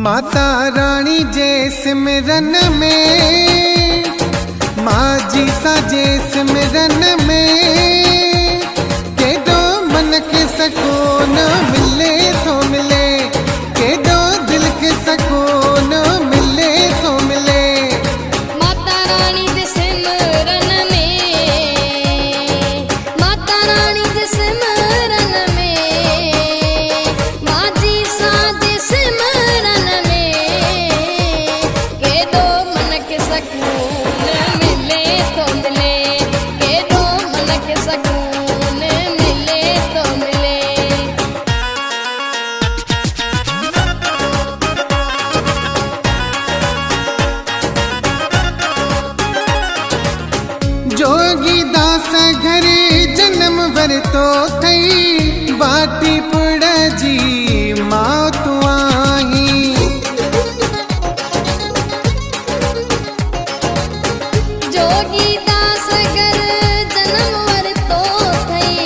माता रानी जे सिमरन में, माँ जी सा जे सिमरन में, केडो मन के सकून मिले तो मिले, केडो दिल के सकून मिले तो मिले। माता रानी जे सिमरन में, माता रानी जे सिमरन में, माँ जी सा जे सिमरन में, केडो मन के सकून मिले तो मिले, केडो मन के सकून मिले तो मिले। जोगी दास घरे जन्म वरतो थई, बाटी पुड़ जी माँ तू आई। जोगी दास घर जन्म वरतो थई,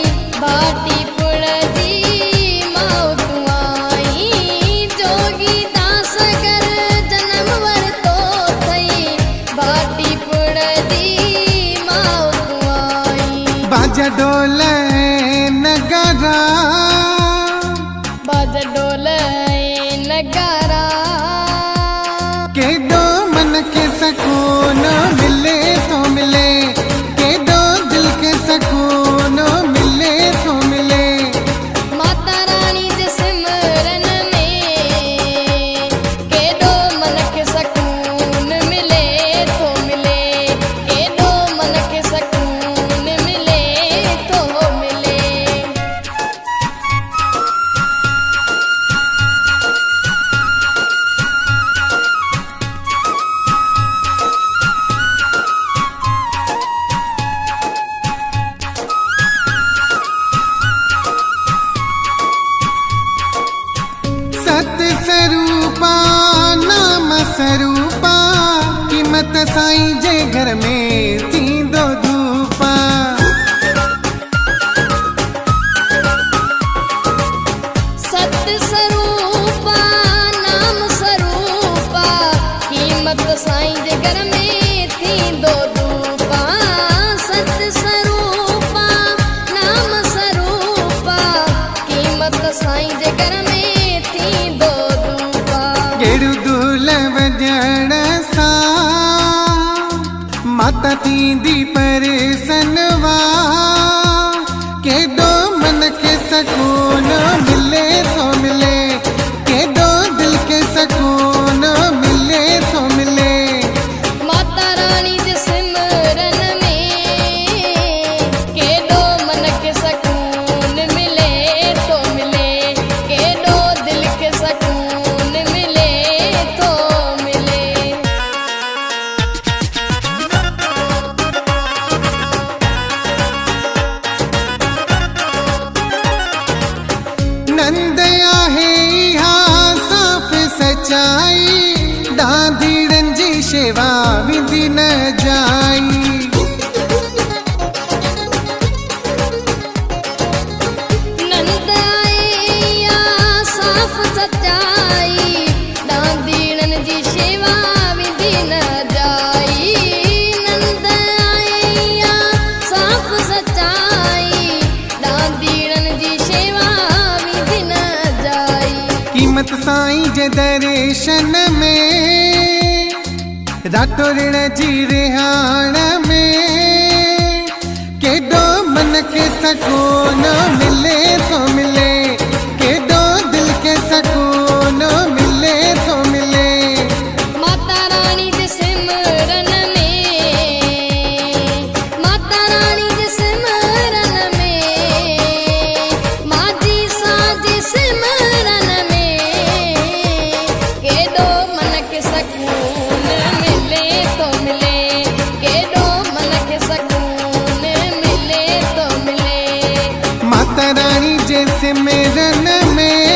बाटी पुड़ जी माँ तू आई। जोगी दास घर जन्म वरतो थई, बाटी पुड़ जी माँ तू आई। बाजा डोल नगारा, बाजा डोल नगारा, केडो मन के सकून मिले तो मिले, केडो दिल के सकून मिले तो मिले। माता रानी जे सिमरन में, केडो मन के सकून मिले तो मिले, केडो मन के सकून मिले तो मिले। सत स्वरूपा नाम स्वरूपा, कीमत साईं जे घर में थींदो धूपा। सत स्वरूपा नाम स्वरूपा, कीमत साईं जे घर में थींदो धूपा। सत स्वरूपा नाम स्वरूपा, कीमत साईं जे घर में थींदो धूपा। गेड़ू दूल वॼण सां माता थींदी परेसनवा, केडो मन के सकून मिले तो मिले, केडो दिल के सकून मिले तो मिले। माता रानी जे सिमरन में, केडो मन के सकून मिले तो मिले, केडो दिल के सकून मिले तो मिले। नंद आहे इहा साफ़ सचाई, डांधीड़न जी शेवा विधि न जाई। नंद आया साफ सच्चाई, डांधीड़न जी शेवा विधि न जाई। नंद आया साफ सच्चाई, डांधीड़न जी शेवा विधि न जाई। कीमत साईं जे दर्शन में, रातो ऋण जी रिहाण में, केडो मन के सकून मिले तो मिले, केडो दिल के सकून मिले तो मिले। माता रानी जे सिमरन में, माता रानी जे सिमरन में, माँ जी सा जे सिमरन में, केडो मन के सकून मिले तो मिले, केडो मन के सकून मिले तो मिले। माता रानी जे सिमरन में,